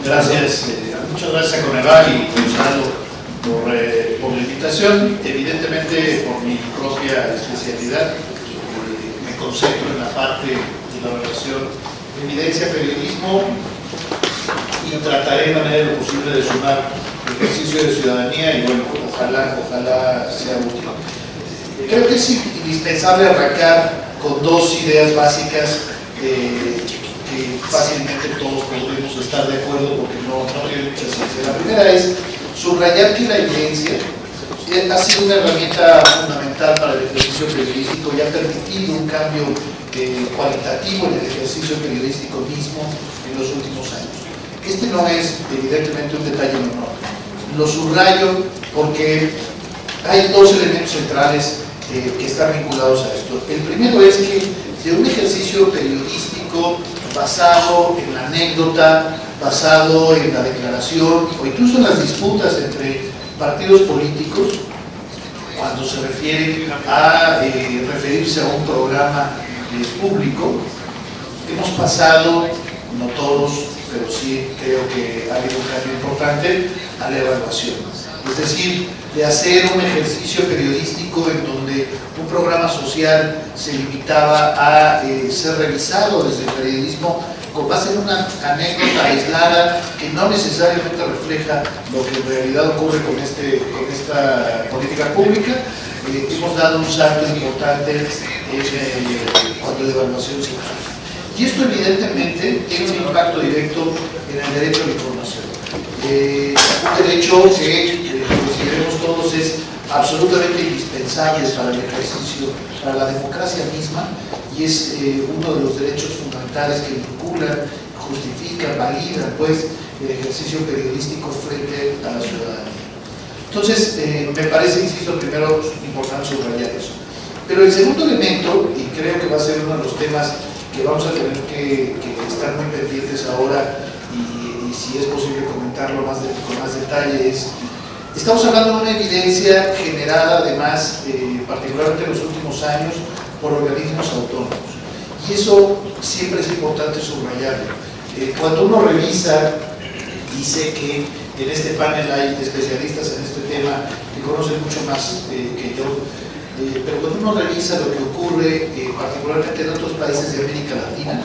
Gracias, muchas gracias a Coneval y Gonzalo por la invitación. Evidentemente, por mi propia especialidad, me concentro en la parte de la relación evidencia-periodismo y trataré de manera de lo posible de sumar el ejercicio de ciudadanía y bueno, ojalá sea útil. Creo que es indispensable arrancar con dos ideas básicas que fácilmente todos podemos estar de acuerdo porque no tiene mucha ciencia. La primera es subrayar que la evidencia ha sido una herramienta fundamental para el ejercicio periodístico y ha permitido un cambio cualitativo en el ejercicio periodístico mismo en los últimos años. Este no es evidentemente un detalle menor. Lo subrayo porque hay dos elementos centrales que están vinculados a esto. El primero es que de un ejercicio periodístico basado en la anécdota, basado en la declaración o incluso en las disputas entre partidos políticos, cuando se refiere a referirse a un programa público, hemos pasado, no todos, pero sí creo que ha habido un cambio importante, a la evaluación. Es decir, de hacer un ejercicio periodístico en donde un programa social se limitaba a ser revisado desde el periodismo con base en una anécdota aislada que no necesariamente refleja lo que en realidad ocurre con esta política pública. Hemos dado un salto importante en cuanto a la evaluación social. Y esto evidentemente tiene un impacto directo en el derecho a la información. Un derecho que consideremos todos es absolutamente indispensable para el ejercicio, para la democracia misma, y es uno de los derechos fundamentales que vinculan, justifican, validan pues el ejercicio periodístico frente a la ciudadanía. Entonces, me parece, insisto, primero importante subrayar eso. Pero el segundo elemento, y creo que va a ser uno de los temas que vamos a tener que estar muy pendientes ahora, y si es posible comentarlo con más detalle, estamos hablando de una evidencia generada además, particularmente en los últimos años, por organismos autónomos. Y eso siempre es importante subrayarlo. Cuando uno revisa, y sé que en este panel hay especialistas en este tema que conocen mucho más que yo, pero cuando uno revisa lo que ocurre particularmente en otros países de América Latina,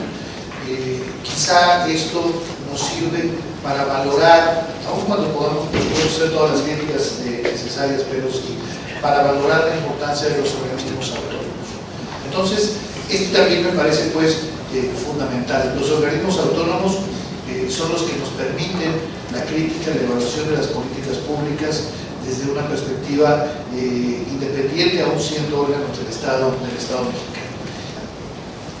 quizá esto nos sirve para valorar, aun cuando podamos hacer todas las críticas necesarias, pero sí, para valorar la importancia de los organismos autónomos. Entonces, esto también me parece pues fundamental. Los organismos autónomos son los que nos permiten la crítica, la evaluación de las políticas públicas desde una perspectiva independiente, aún siendo órganos del Estado mexicano.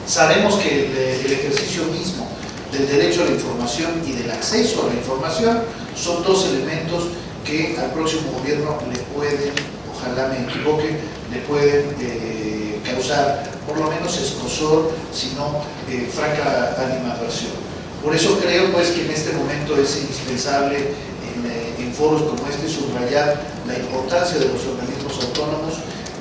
Sabemos que el ejercicio mismo del derecho a la información y del acceso a la información son dos elementos que al próximo gobierno le pueden, ojalá me equivoque, le pueden causar por lo menos escozor, sino franca animadversión. Por eso creo pues que en este momento es indispensable en foros como este subrayar la importancia de los organismos autónomos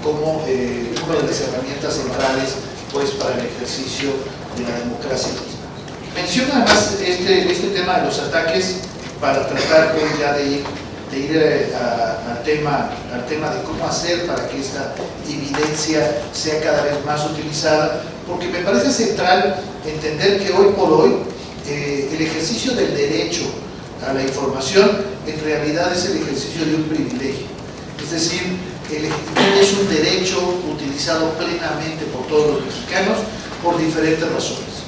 como una de las herramientas centrales pues para el ejercicio de la democracia misma. Menciono además este tema de los ataques para tratar pues, ya de ir al tema de cómo hacer para que esta evidencia sea cada vez más utilizada, porque me parece central entender que hoy por hoy el ejercicio del derecho a la información en realidad es el ejercicio de un privilegio. Es decir, es un derecho utilizado plenamente por todos los mexicanos por diferentes razones.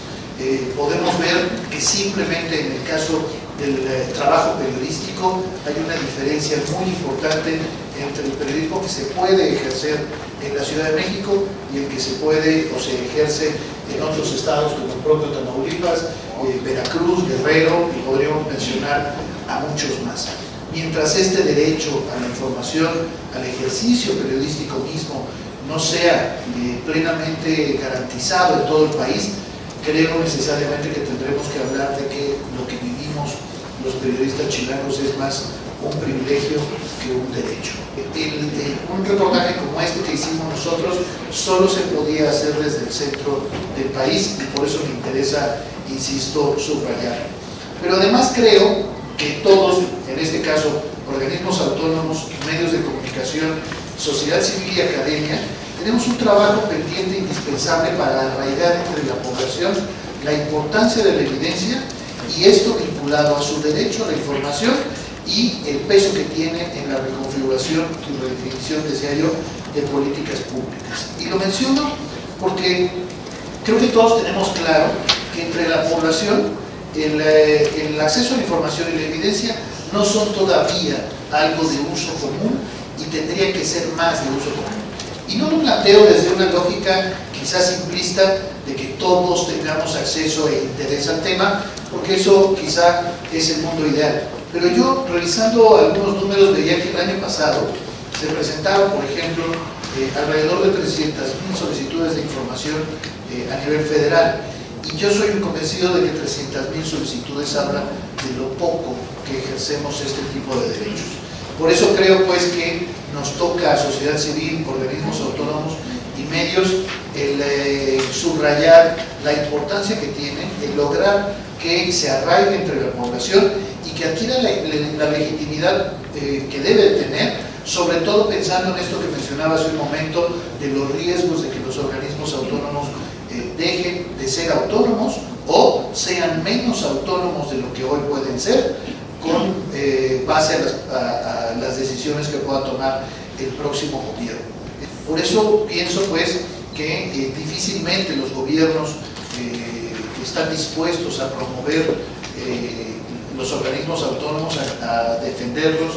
Podemos ver que simplemente en el caso del trabajo periodístico hay una diferencia muy importante entre el periodismo que se puede ejercer en la Ciudad de México y el que se puede o se ejerce en otros estados como el propio Tamaulipas, Veracruz, Guerrero, y podríamos mencionar a muchos más. Mientras este derecho a la información, al ejercicio periodístico mismo, no sea plenamente garantizado en todo el país, creo necesariamente que tendremos que hablar de que lo que vivimos los periodistas chilangos es más un privilegio que un derecho. Un reportaje como este que hicimos nosotros solo se podía hacer desde el centro del país y por eso me interesa, insisto, subrayar. Pero además creo que todos, en este caso, organismos autónomos, medios de comunicación, sociedad civil y academia, tenemos un trabajo pendiente indispensable para arraigar entre la población la importancia de la evidencia y esto vinculado a su derecho a la información y el peso que tiene en la reconfiguración y redefinición, decía yo, de políticas públicas. Y lo menciono porque creo que todos tenemos claro que entre la población el acceso a la información y la evidencia no son todavía algo de uso común y tendría que ser más de uso común. Y no lo planteo desde una lógica quizás simplista de que todos tengamos acceso e interés al tema, porque eso quizá es el mundo ideal. Pero yo, revisando algunos números, veía que el año pasado se presentaron, por ejemplo, alrededor de 300.000 solicitudes de información a nivel federal. Y yo soy convencido de que 300.000 solicitudes hablan de lo poco que ejercemos este tipo de derechos. Por eso creo pues que nos toca a sociedad civil, organismos autónomos y medios el subrayar la importancia que tiene el lograr que se arraigue entre la población y que adquiera la legitimidad que debe tener, sobre todo pensando en esto que mencionaba hace un momento de los riesgos de que los organismos autónomos dejen de ser autónomos o sean menos autónomos de lo que hoy pueden ser, con base a las decisiones que pueda tomar el próximo gobierno. Por eso pienso pues que difícilmente los gobiernos están dispuestos a promover los organismos autónomos, a defenderlos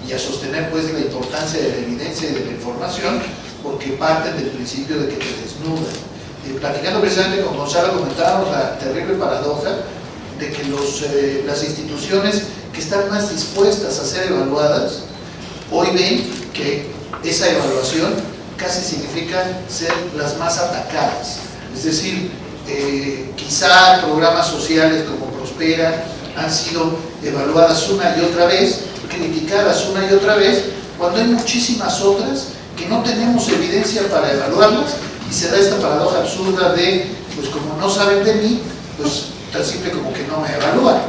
y a sostener pues la importancia de la evidencia y de la información, porque parten del principio de que te desnudan. Platicando precisamente con Gonzalo comentábamos la terrible paradoja de que las instituciones que están más dispuestas a ser evaluadas hoy ven que esa evaluación casi significa ser las más atacadas. Es decir, quizá programas sociales como Prospera han sido evaluadas una y otra vez, criticadas una y otra vez, cuando hay muchísimas otras que no tenemos evidencia para evaluarlas y se da esta paradoja absurda de, pues como no saben de mí, pues tan simple como que no me evalúan.